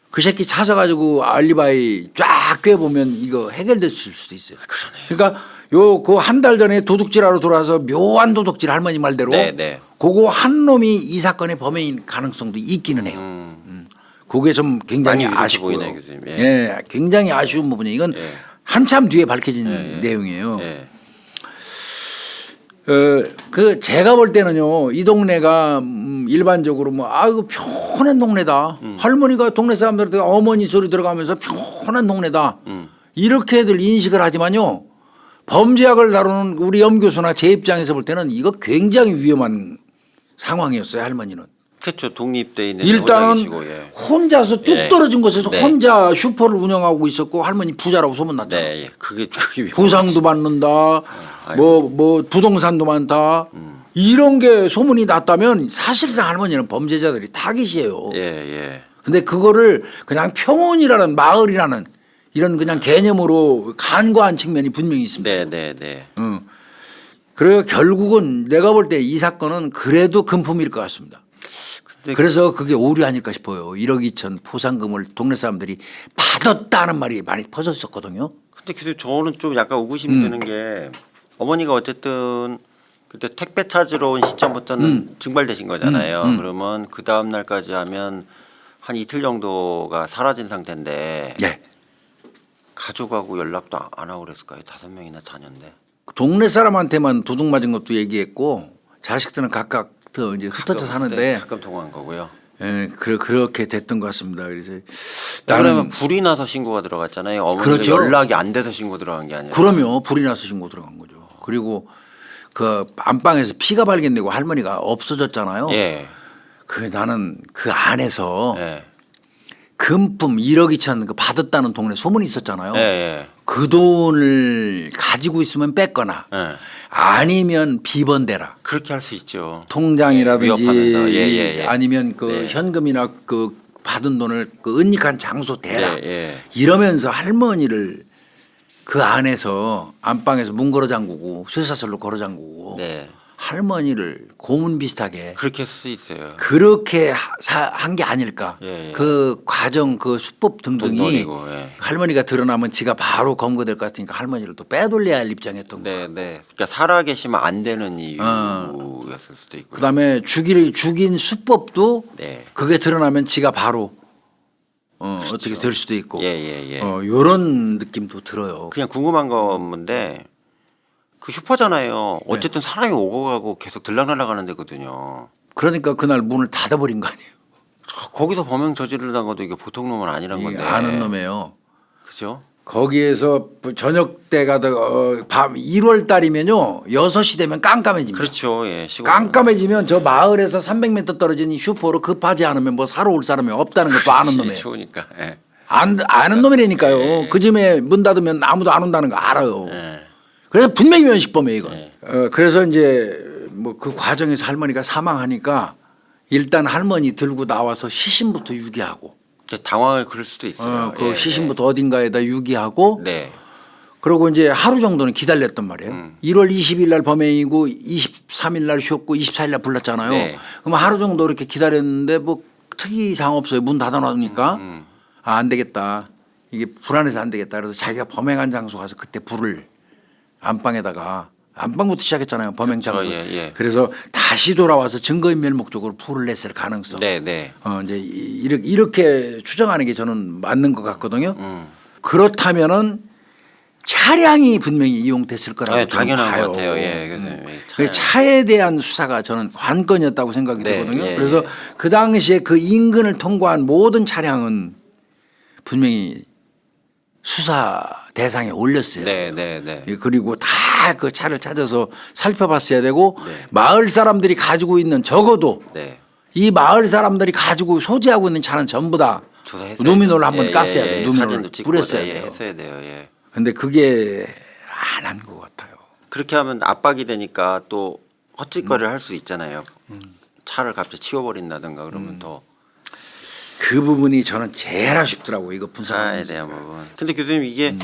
그 새끼 찾아가지고 알리바이 쫙 꿰보면 이거 해결됐을 수도 있어요. 그러니까 요 그 한 달 전에 도둑질하러 돌아와서 묘한 도둑질 할머니 말대로 네. 그거 한 놈이 이 사건의 범인인 가능성도 있기는 해요. 그게 좀 굉장히 많이 위로해 아쉽고요. 보이네요, 교수님. 예. 예, 굉장히 아쉬운 부분이 이건 예. 한참 뒤에 밝혀진 내용이에요. 예. 그 제가 볼 때는요 이 동네가 일반적으로 뭐 아이고 편한 동네다. 할머니가 동네 사람들한테 어머니 소리 들어가면서 편한 동네다. 이렇게들 인식을 하지만요 범죄학을 다루는 우리 염 교수나 제 입장에서 볼 때는 이거 굉장히 위험한 상황이었어요. 할머니는. 그렇죠. 독립돼 있는 일단은 호적이시고, 예. 혼자서 뚝 예. 떨어진 곳에서 네. 혼자 슈퍼를 운영하고 있었고 할머니 부자라고 소문났잖아요. 네, 예. 그게 위험하지. 보상도 받는다. 아이고. 뭐 부동산도 많다. 이런 게 소문이 났다면 사실상 할머니는 범죄자들이 타깃이에요. 예. 근데 그거를 그냥 평온이라는 마을이라는 이런 그냥 개념으로 간과한 측면이 분명히 있습니다. 네. 그래서 결국은 내가 볼 때 이 사건은 그래도 금품일 것 같습니다. 근데 그래서 그게 오류 아닐까 싶어요. 1억 2천 포상금을 동네 사람들이 받았다는 말이 많이 퍼졌었거든요. 근데 교수님 저는 좀 약간 의구심이 드는 게 어머니가 어쨌든 그때 택배 찾으러 온 시점부터는 증발되신 거잖아요. 그러면 그 다음 날까지 하면 한 이틀 정도가 사라진 상태인데 예. 가족하고 연락도 안 하고 그랬을까요? 5명이나 자녀인데. 동네 사람한테만 도둑 맞은 것도 얘기했고 자식들은 각각 더 이제 흩어져 사는데 가끔 통화한 거고요. 예, 그렇게 됐던 것 같습니다. 그래서 그러면 불이 나서 신고가 들어갔잖아요. 어머니가 그렇죠. 연락이 안 돼서 신고 들어간 게 아니라. 그러면 불이 나서 신고 들어간 거죠. 그리고 그 안방에서 피가 발견되고 할머니가 없어졌잖아요. 예. 그 나는 그 안에서 예. 금품 1억 2천 그 받았다는 동네 소문이 있었잖아요. 예. 그 돈을 가지고 있으면 뺐거나 예. 아니면 비번대라. 그렇게 할 수 있죠. 통장이라든지 위협하면서. 예. 아니면 그 네. 현금이나 그 받은 돈을 그 은닉한 장소 대라. 예. 이러면서 할머니를 그 안에서 안방에서 문 걸어 잠그고 쇠사슬로 걸어 잠그고 네. 할머니를 고문 비슷하게 그렇게 할 수 있어요. 그렇게 한 게 아닐까. 예. 그 과정 그 수법 등등이 돈이고, 예. 할머니가 드러나면 지가 바로 검거될 것 같으니까 할머니를 또 빼돌려야 할 입장이었던 거예요. 네. 그러니까 살아계시면 안 되는 이유였을 수도 있고. 그다음에 죽인 수법도 네. 그게 드러나면 지가 바로 어떻게 될 수도 있고 예. 이런 느낌도 들어요. 그냥 궁금한 건데 그 슈퍼잖아요. 어쨌든 사람이 오고 가고 계속 들락날락하는 데거든요. 그러니까 그날 문을 닫아버린 거 아니에요. 거기서 범행 저지르던 것도 이게 보통 놈은 아니란 이게 건데. 아는 놈이에요. 그죠? 거기에서 저녁 때가 밤 1월 달이면요 6시 되면 깜깜해집니다. 그렇죠. 예. 시골. 깜깜해지면 저 마을에서 300m 떨어진 이 슈퍼로 급하지 않으면 뭐 사러 올 사람이 없다는 것도 아는 놈이에요. 추우니까. 예. 아는 놈이라니까요. 그 집에 문 닫으면 아무도 안 온다는 거 알아요. 예. 그래서 분명히 면식범이에요 이건. 그래서 이제 뭐 그 과정에서 할머니가 사망하니까 일단 할머니 들고 나와서 시신부터 유기하고 당황을 그럴 수도 있어요. 그 시신부터 어딘가에다 유기하고 네. 그리고 이제 하루 정도는 기다렸단 말이에요. 1월 20일 날 범행이고 23일 날 쉬었고 24일 날 불났잖아요. 네. 그럼 하루 정도 이렇게 기다렸는데 뭐 특이사항 없어요. 문 닫아놓으니까 안 되겠다. 이게 불안해서 안 되겠다. 그래서 자기가 범행한 장소 가서 그때 불을 안방에다가 안방부터 시작했잖아요. 범행 장소. 그렇죠. 예. 그래서 다시 돌아와서 증거인멸 목적으로 불을 냈을 가능성. 네. 이제 이렇게 추정하는 게 저는 맞는 것 같거든요. 그렇다면은 차량이 분명히 이용됐을 거라고 저는 당연한 봐요. 것 같아요. 예. 그래서 그 차에 대한 수사가 저는 관건이었다고 생각이 네, 되거든요. 예, 그래서 예. 그 당시에 그 인근을 통과한 모든 차량은 분명히 수사 대상에 올렸어요. 네. 그리고 다 그 차를 찾아서 살펴봤어야 되고 네. 마을 사람들이 가지고 있는 적어도 네. 이 마을 사람들이 가지고 소지하고 있는 차는 전부 다 조사했어요. 누미노를 한번 깠어야 예. 돼요. 누미노를 사진도 찍고 뿌렸어야 예, 돼요. 했어야 돼요. 예. 근데 그게 안 한 것 같아요. 그렇게 하면 압박이 되니까 또 헛짓거리를 할 수 있잖아요. 차를 갑자기 치워버린다든가 그러면 더 그 부분이 저는 제일 아쉽더라고 이거 차에 분석하는 대한 부분. 근데 교수님 이게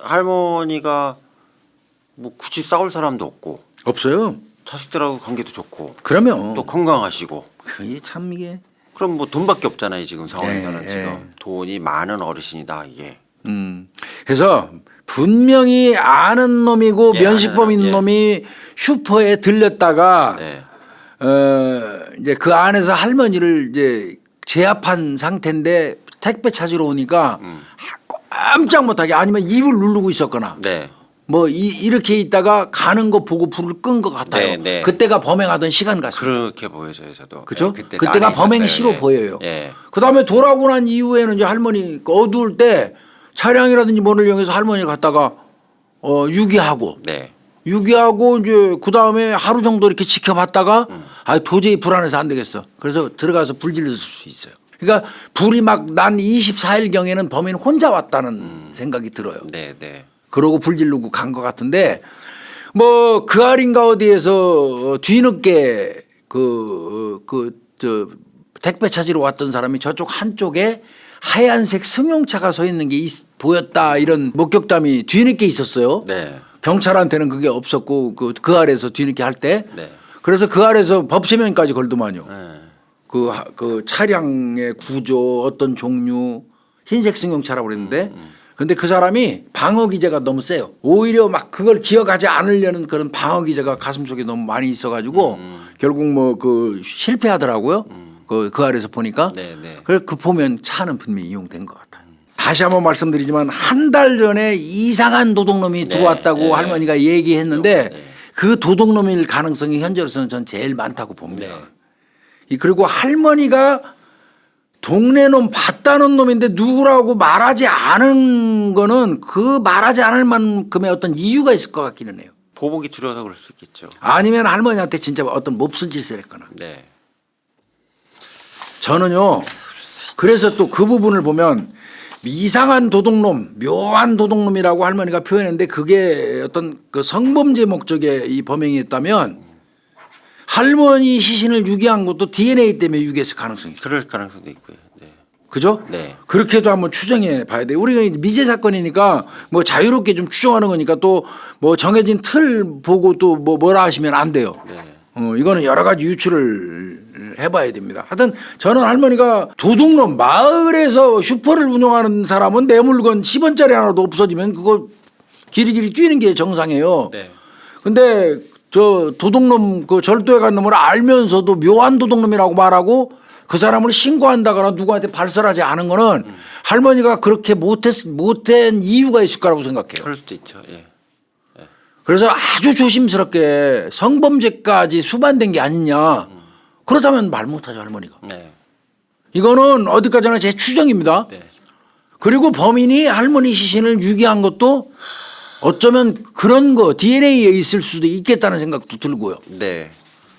할머니가 뭐 굳이 싸울 사람도 없고 없어요. 자식들하고 관계도 좋고 그러면 또 건강하시고 그게 참 이게 그럼 뭐 돈밖에 없잖아요 지금 상황에서는 예, 지금 예. 돈이 많은 어르신이다 이게. 그래서 분명히 아는 놈이고 예, 면식범인 아는, 예. 놈이 슈퍼에 들렸다가 네. 이제 그 안에서 할머니를 이제 제압한 상태인데 택배 찾으러 오니까 깜짝 못하게 아니면 입을 누르고 있었거나 네. 뭐 이렇게 있다가 가는 거 보고 불을 끈 것 같아요. 네, 네. 그때가 범행하던 시간 같습니다. 그렇게 보여져요 저도. 그죠? 예, 그때 그때가 안에 범행시로 있었어요. 보여요. 예. 그다음에 돌아오고 난 이후에는 이제 할머니 어두울 때 차량이라든지 뭐를 이용해서 할머니 갔다가 유기하고 네. 유기하고 이제 그다음에 하루 정도 이렇게 지켜봤다가 아 도저히 불안해서 안 되겠어. 그래서 들어가서 불 질렀을 수 있어요. 그러니까 불이 막 난 24일 경에는 범인 혼자 왔다는 생각이 들어요. 네. 네. 그러고 불 지르고 간 것 같은데 뭐 그 아린가 어디에서 뒤늦게 저 택배 찾으러 왔던 사람이 저쪽 한쪽에 하얀색 승용차가 서 있는 게 보였다 이런 목격담이 뒤늦게 있었어요. 네. 경찰한테는 그게 없었고 그 아래에서 뒤늦게 할 때 네. 그래서 그 아래에서 법체면까지 걸더만요. 네. 그 차량의 구조 어떤 종류 흰색 승용차라고 그랬는데 근데 그 사람이 방어 기제가 너무 세요. 오히려 막 그걸 기억하지 않으려는 그런 방어 기제가 가슴속에 너무 많이 있어가지고 결국 뭐 그 실패하더라고요. 그 아래에서 보니까. 네. 네. 그래서 그 보면 차는 분명히 이용된 것 같아요. 다시 한번 말씀드리지만 한 달 전에 이상한 도둑놈이 들어왔다고 네. 할머니가 얘기했는데 네. 그 도둑놈일 가능성이 현재로서는 전 제일 많다고 봅니다. 네. 그리고 할머니가 동네 놈 봤다는 놈인데 누구라고 말하지 않은 거는 그 말하지 않을 만큼의 어떤 이유가 있을 것 같기는 해요. 보복이 두려워서 그럴 수 있겠죠. 아니면 할머니한테 진짜 어떤 몹쓸 짓을 했거나. 네. 저는요. 그래서 또 그 부분을 보면 이상한 도둑놈, 묘한 도둑놈이라고 할머니가 표현했는데 그게 어떤 그 성범죄 목적의 이 범행이었다면 할머니 시신을 유기한 것도 DNA 때문에 유기했을 가능성이 있어요. 그럴 가능성도 있고요. 네. 그죠? 네. 그렇게도 한번 추정해 봐야 돼요. 우리가 미제 사건이니까 뭐 자유롭게 좀 추정하는 거니까 또 뭐 정해진 틀 보고 또 뭐라 하시면 안 돼요. 네. 이거는 여러 가지 유추를 해봐야 됩니다. 하여튼 저는 할머니가 도둑놈 마을에서 슈퍼를 운영하는 사람은 내 물건 10원짜리 하나도 없어지면 그거 길이길이 뛰는 게 정상이에요. 네. 근데 저 도둑놈 그 절도에 간 놈을 알면서도 묘한 도둑놈이라고 말하고 그 사람을 신고한다거나 누구한테 발설하지 않은 거는 할머니가 그렇게 못한 이유가 있을 거라고 생각해요. 그럴 수도 있죠. 예. 그래서 아주 조심스럽게 성범죄까지 수반된 게 아니냐. 그렇다면 말 못하죠 할머니가. 네. 이거는 어디까지나 제 추정입니다. 네. 그리고 범인이 할머니 시신을 유기한 것도 어쩌면 그런 거 DNA에 있을 수도 있겠다는 생각도 들고요. 네.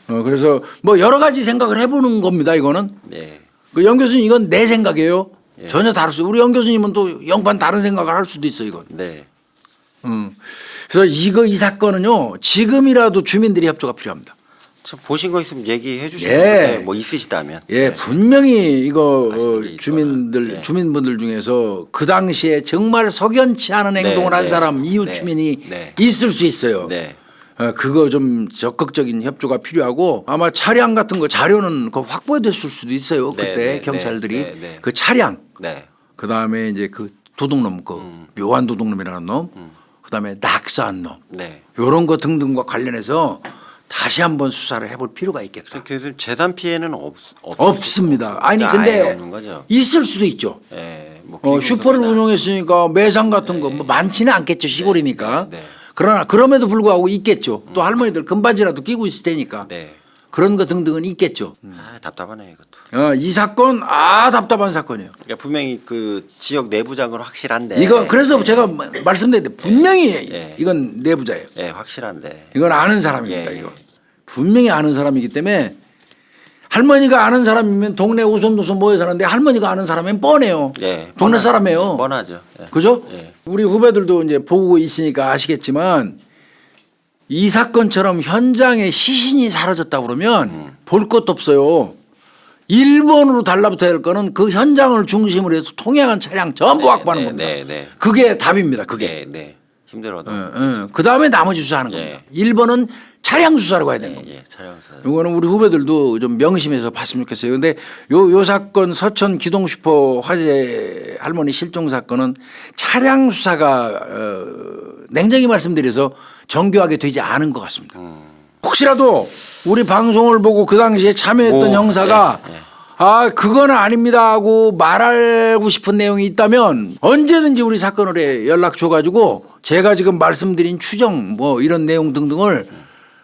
그래서 뭐 여러 가지 생각을 해보는 겁니다. 이거는 네. 그 영 교수님 이건 내 생각이에요. 예. 전혀 다를 수. 우리 영 교수님은 또 영반 다른 생각을 할 수도 있어 이건. 네. 그래서 이 사건은요 지금이라도 주민들이 협조가 필요합니다. 저 보신 거 있으면 얘기해 주시면 예. 뭐 있으시다면. 예, 네. 분명히 이거 아시는 게 있거나. 예. 주민분들 중에서 그 당시에 정말 석연치 않은 행동을 한 네. 사람 이웃 네. 주민이 네. 있을 수 있어요. 네. 그거 좀 적극적인 협조가 필요하고 아마 차량 같은 거 자료는 그 확보됐을 수도 있어요. 네, 그때 네, 경찰들이 네, 네. 그 차량 네. 그다음에 이제 그 도둑놈 그 묘한 도둑놈이라는 놈 그다음에 낙서한 놈 네. 이런 거 등등과 관련해서 다시 한번 수사를 해볼 필요가 있겠다. 교수님 재산 피해는 없습니다. 아니 아예 근데 없는 거죠. 있을 수도 있죠. 예. 뭐 슈퍼를 기금이나. 운영했으니까 매상 같은 거 뭐 많지는 않겠죠 시골이니까. 네. 그러나 그럼에도 불구하고 있겠죠. 또 할머니들 금바지라도 끼고 있을 테니까 네. 그런 거 등등은 있겠죠. 아, 답답하네 이것도. 이 사건 답답한 사건이에요. 그러니까 분명히 그 지역 내부장은 확실한데. 이거 그래서 제가 말씀드렸는데 분명히 예. 이건 내부자예요. 예, 확실한데. 이건 아는 사람입니다. 예. 이거 분명히 아는 사람이기 때문에 할머니가 아는 사람이면 동네 오손도손 모여 사는데 할머니가 아는 사람이면 뻔해요. 예, 동네 뻔하- 사람이에요. 뻔하죠. 예. 그죠? 예. 우리 후배들도 이제 보고 있으니까 아시겠지만 이 사건처럼 현장에 시신이 사라졌다 그러면 볼 것도 없어요. 1번으로 달라붙어야 할 거는 그 현장을 중심으로 해서 통행한 차량 전부 확보하는 겁니다. 네. 그게 답입니다. 그게. 네. 힘들어도. 그 다음에 나머지 수사하는 예. 겁니다. 1번은 차량 수사로 가야 되는 겁니다. 예. 촬영사. 이거는 우리 후배들도 좀 명심해서 봤으면 좋겠어요. 근데 요 사건 서천 기동 슈퍼 화재 할머니 실종 사건은 차량 수사가 냉정히 말씀드려서 정교하게 되지 않은 것 같습니다. 혹시라도 우리 방송을 보고 그 당시에 참여했던 오, 형사가 예. 아 그건 아닙니다 하고 말하고 싶은 내용이 있다면 언제든지 우리 사건을 연락 줘가지고 제가 지금 말씀드린 추정 뭐 이런 내용 등등을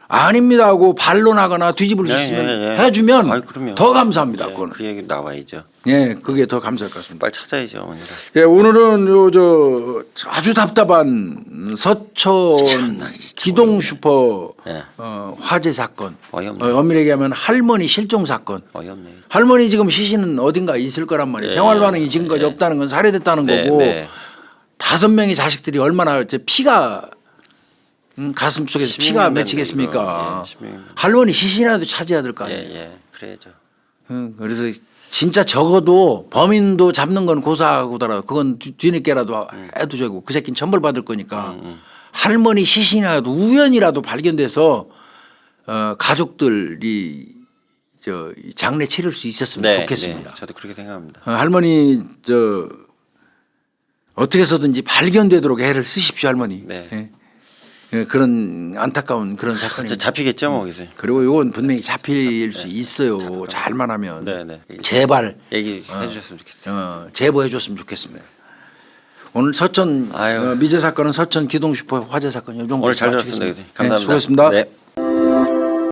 아닙니다 하고 반론하거나 뒤집을 수 있으면 해주면 아이, 그럼요. 더 감사합니다. 예, 그거는. 그 얘기 나와야죠. 예, 그게 더 감사할 것 같습니다. 빨리 찾아야죠, 어머니를. 예, 오늘은 아주 답답한 서천 기동 슈퍼 예. 화재 사건, 어이없네. 엄밀히 얘기하면 할머니 실종 사건. 어이없네. 할머니 지금 시신은 어딘가 있을 거란 말이에요. 예. 생활 반응이 지금까지 없다는 건 살해됐다는 거고 네. 5명의 자식들이 얼마나 이제 피가 가슴 속에서 피가 16년 맺히겠습니까? 이거. 예, 16년. 할머니 시신이라도 찾아야 될 거 아니에요. 예. 그래야죠. 그래서 진짜 적어도 범인도 잡는 건 고사하고더라도 그건 뒤늦게라도 해도 되고 그 새끼는 천벌받을 거니까 할머니 시신이라도 우연이라도 발견돼서 가족들이 이 장례 치를 수 있었으면 좋겠습니다. 네. 저도 그렇게 생각합니다. 할머니 어떻게 해서든지 발견되도록 애를 쓰십시오 할머니. 네. 예. 예, 그런 안타까운 그런 사건입니다. 잡히겠죠, 뭐 여기서. 그리고 이건 분명히 잡힐 수 있어요. 잘만 하면. 네. 제발 얘기해 주셨으면 좋겠어요. 제보해 줬으면 좋겠습니다. 오늘 서천 아유. 미제 사건은 서천 기동 슈퍼 화재 사건이요. 오늘 잘 들었습니다. 마치겠습니다. 감사합니다. 네, 수고했습니다. 네.